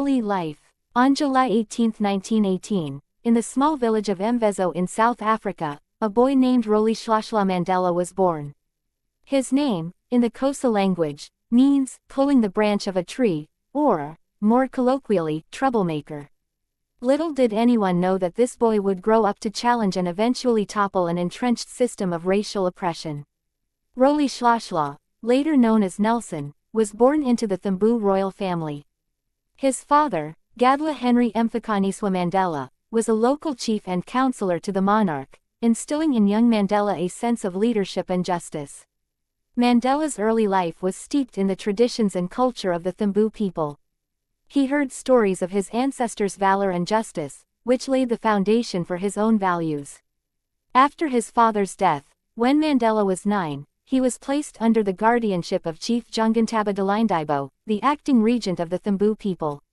Early life. On July 18, 1918, in the small village of Mvezo in South Africa, a boy named Rolihlahla Mandela was born. His name, in the Xhosa language, means pulling the branch of a tree, or, more colloquially, troublemaker. Little did anyone know that this boy would grow up to challenge and eventually topple an entrenched system of racial oppression. Rolihlahla, later known as Nelson, was born into the Thembu royal family. His father, Gadla Henry Mfakaniswa Mandela, was a local chief and counselor to the monarch, instilling in young Mandela a sense of leadership and justice. Mandela's early life was steeped in the traditions and culture of the Thembu people. He heard stories of his ancestors' valor and justice, which laid the foundation for his own values. After his father's death, when Mandela was 9, he was placed under the guardianship of Chief Jungantaba Dalindaibo, the acting regent of the Thembu people.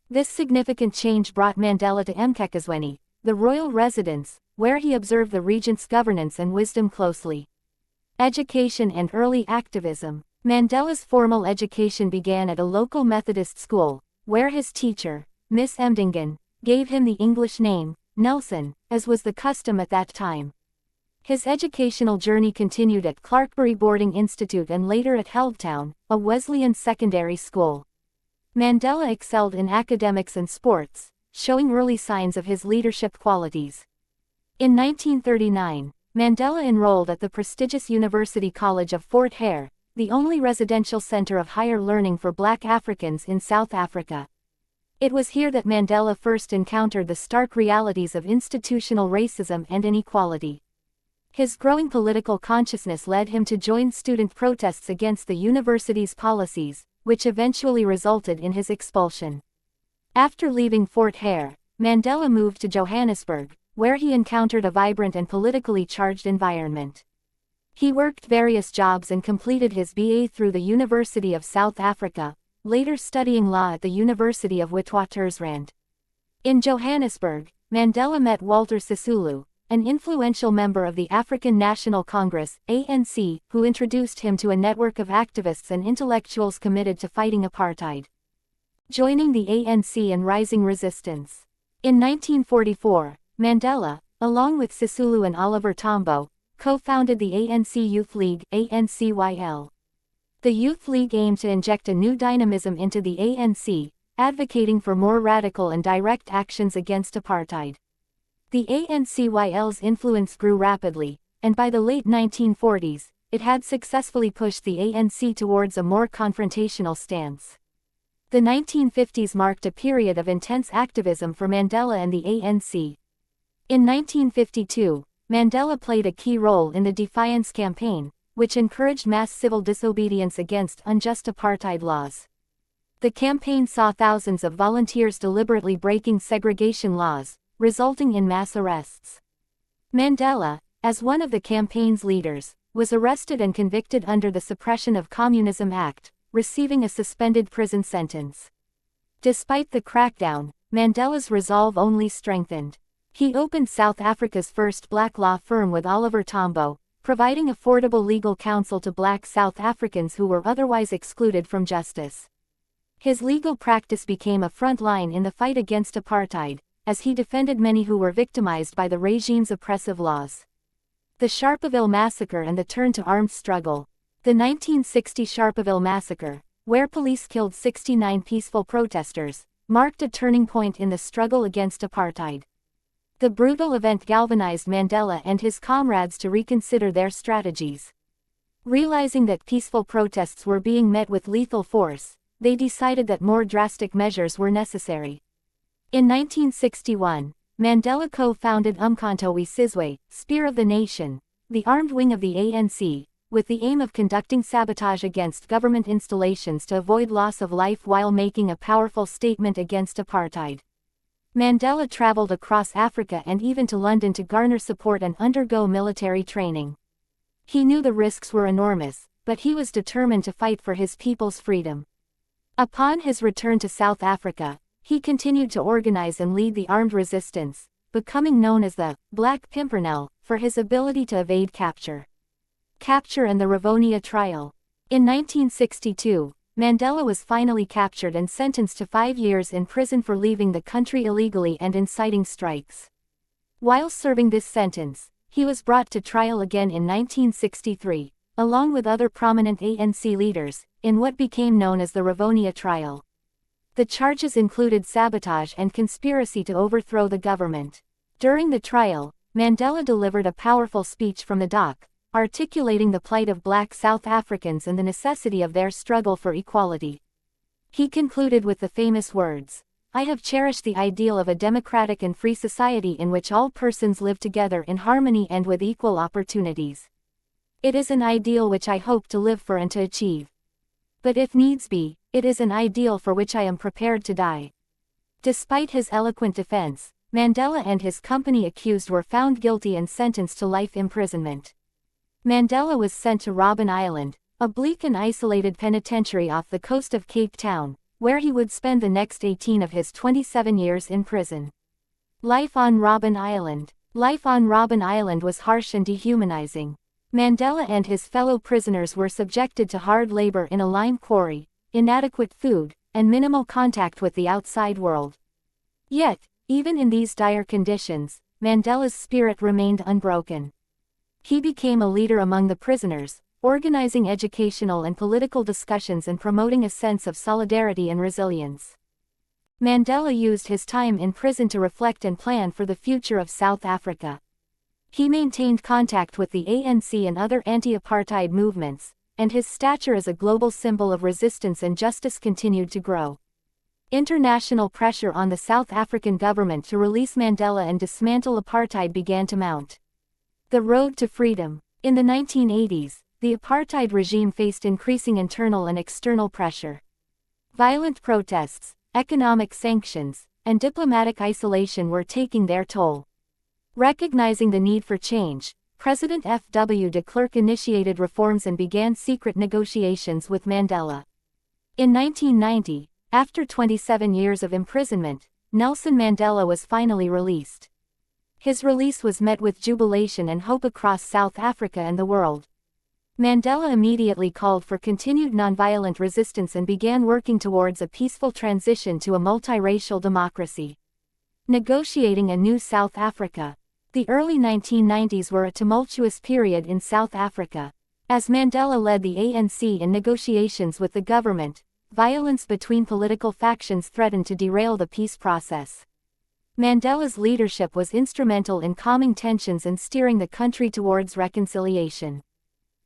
This significant change brought Mandela to Mkhekezweni, the royal residence, where he observed the regent's governance and wisdom closely. Education and early activism. Mandela's formal education began at a local Methodist school, where his teacher, Miss Mdingen, gave him the English name, Nelson, as was the custom at that time. His educational journey continued at Clarkbury Boarding Institute and later at Heldtown, a Wesleyan secondary school. Mandela excelled in academics and sports, showing early signs of his leadership qualities. In 1939, Mandela enrolled at the prestigious University College of Fort Hare, the only residential center of higher learning for Black Africans in South Africa. It was here that Mandela first encountered the stark realities of institutional racism and inequality. His growing political consciousness led him to join student protests against the university's policies, which eventually resulted in his expulsion. After leaving Fort Hare, Mandela moved to Johannesburg, where he encountered a vibrant and politically charged environment. He worked various jobs and completed his BA through the University of South Africa, later studying law at the University of Witwatersrand. In Johannesburg, Mandela met Walter Sisulu, an influential member of the African National Congress, ANC, who introduced him to a network of activists and intellectuals committed to fighting apartheid. Joining the ANC and rising resistance. In 1944, Mandela, along with Sisulu and Oliver Tambo, co-founded the ANC Youth League, ANCYL. The Youth League aimed to inject a new dynamism into the ANC, advocating for more radical and direct actions against apartheid. The ANCYL's influence grew rapidly, and by the late 1940s, it had successfully pushed the ANC towards a more confrontational stance. The 1950s marked a period of intense activism for Mandela and the ANC. In 1952, Mandela played a key role in the Defiance Campaign, which encouraged mass civil disobedience against unjust apartheid laws. The campaign saw thousands of volunteers deliberately breaking segregation laws, resulting in mass arrests. Mandela, as one of the campaign's leaders, was arrested and convicted under the Suppression of Communism Act, receiving a suspended prison sentence. Despite the crackdown, Mandela's resolve only strengthened. He opened South Africa's first black law firm with Oliver Tambo, providing affordable legal counsel to black South Africans who were otherwise excluded from justice. His legal practice became a front line in the fight against apartheid, as he defended many who were victimized by the regime's oppressive laws. The Sharpeville Massacre and the turn to armed struggle. The 1960 Sharpeville Massacre, where police killed 69 peaceful protesters, marked a turning point in the struggle against apartheid. The brutal event galvanized Mandela and his comrades to reconsider their strategies. Realizing that peaceful protests were being met with lethal force, they decided that more drastic measures were necessary. In 1961, Mandela co-founded Umkhonto we Sizwe, Spear of the Nation, the armed wing of the ANC, with the aim of conducting sabotage against government installations to avoid loss of life while making a powerful statement against apartheid. Mandela traveled across Africa and even to London to garner support and undergo military training. He knew the risks were enormous, but he was determined to fight for his people's freedom. Upon his return to South Africa, he continued to organize and lead the armed resistance, becoming known as the Black Pimpernel for his ability to evade capture. Capture and the Rivonia Trial. In 1962, Mandela was finally captured and sentenced to 5 years in prison for leaving the country illegally and inciting strikes. While serving this sentence, he was brought to trial again in 1963, along with other prominent ANC leaders, in what became known as the Rivonia trial. The charges included sabotage and conspiracy to overthrow the government. During the trial, Mandela delivered a powerful speech from the dock, articulating the plight of black South Africans and the necessity of their struggle for equality. He concluded with the famous words, "I have cherished the ideal of a democratic and free society in which all persons live together in harmony and with equal opportunities. It is an ideal which I hope to live for and to achieve. But if needs be, it is an ideal for which I am prepared to die." Despite his eloquent defense, Mandela and his company accused were found guilty and sentenced to life imprisonment. Mandela was sent to Robben Island, a bleak and isolated penitentiary off the coast of Cape Town, where he would spend the next 18 of his 27 years in prison. Life on Robben Island. Life on Robben Island was harsh and dehumanizing. Mandela and his fellow prisoners were subjected to hard labor in a lime quarry, inadequate food, and minimal contact with the outside world. Yet, even in these dire conditions, Mandela's spirit remained unbroken. He became a leader among the prisoners, organizing educational and political discussions and promoting a sense of solidarity and resilience. Mandela used his time in prison to reflect and plan for the future of South Africa. He maintained contact with the ANC and other anti-apartheid movements, and his stature as a global symbol of resistance and justice continued to grow. International pressure on the South African government to release Mandela and dismantle apartheid began to mount. The road to freedom. In the 1980s, the apartheid regime faced increasing internal and external pressure. Violent protests, economic sanctions, and diplomatic isolation were taking their toll. Recognizing the need for change, President F.W. de Klerk initiated reforms and began secret negotiations with Mandela. In 1990, after 27 years of imprisonment, Nelson Mandela was finally released. His release was met with jubilation and hope across South Africa and the world. Mandela immediately called for continued nonviolent resistance and began working towards a peaceful transition to a multiracial democracy. Negotiating a new South Africa. The early 1990s were a tumultuous period in South Africa. As Mandela led the ANC in negotiations with the government, violence between political factions threatened to derail the peace process. Mandela's leadership was instrumental in calming tensions and steering the country towards reconciliation.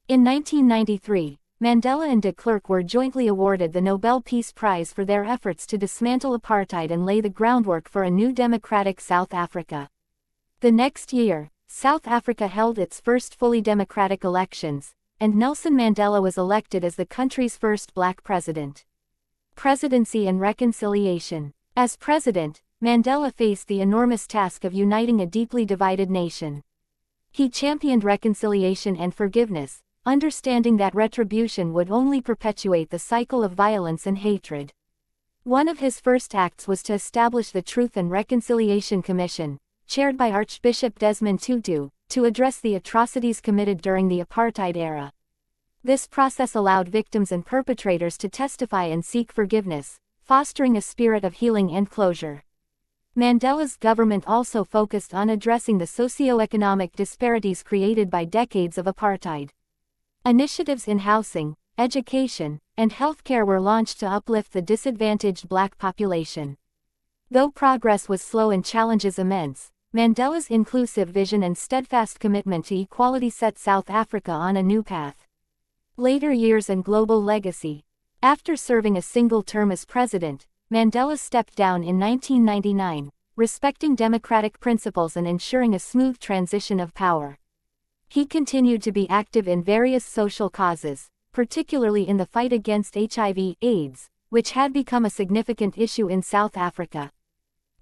In 1993, Mandela and de Klerk were jointly awarded the Nobel Peace Prize for their efforts to dismantle apartheid and lay the groundwork for a new democratic South Africa. The next year, South Africa held its first fully democratic elections, and Nelson Mandela was elected as the country's first black president. Presidency and reconciliation. As president, Mandela faced the enormous task of uniting a deeply divided nation. He championed reconciliation and forgiveness, understanding that retribution would only perpetuate the cycle of violence and hatred. One of his first acts was to establish the Truth and Reconciliation Commission, chaired by Archbishop Desmond Tutu, to address the atrocities committed during the apartheid era. This process allowed victims and perpetrators to testify and seek forgiveness, fostering a spirit of healing and closure. Mandela's government also focused on addressing the socio-economic disparities created by decades of apartheid. Initiatives in housing, education, and healthcare were launched to uplift the disadvantaged black population. Though progress was slow and challenges immense, Mandela's inclusive vision and steadfast commitment to equality set South Africa on a new path. Later years and global legacy. After serving a single term as president, Mandela stepped down in 1999, respecting democratic principles and ensuring a smooth transition of power. He continued to be active in various social causes, particularly in the fight against HIV/AIDS, which had become a significant issue in South Africa.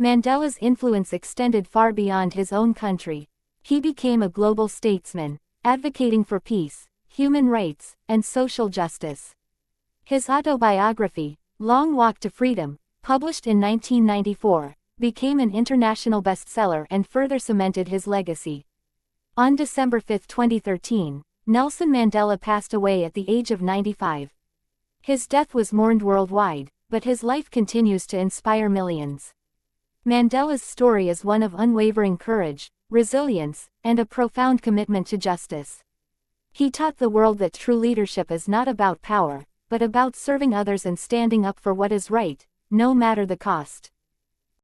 Mandela's influence extended far beyond his own country. He became a global statesman, advocating for peace, human rights, and social justice. His autobiography, Long Walk to Freedom, published in 1994, became an international bestseller and further cemented his legacy. On December 5, 2013, Nelson Mandela passed away at the age of 95. His death was mourned worldwide, but his life continues to inspire millions. Mandela's story is one of unwavering courage, resilience, and a profound commitment to justice. He taught the world that true leadership is not about power, but about serving others and standing up for what is right, no matter the cost.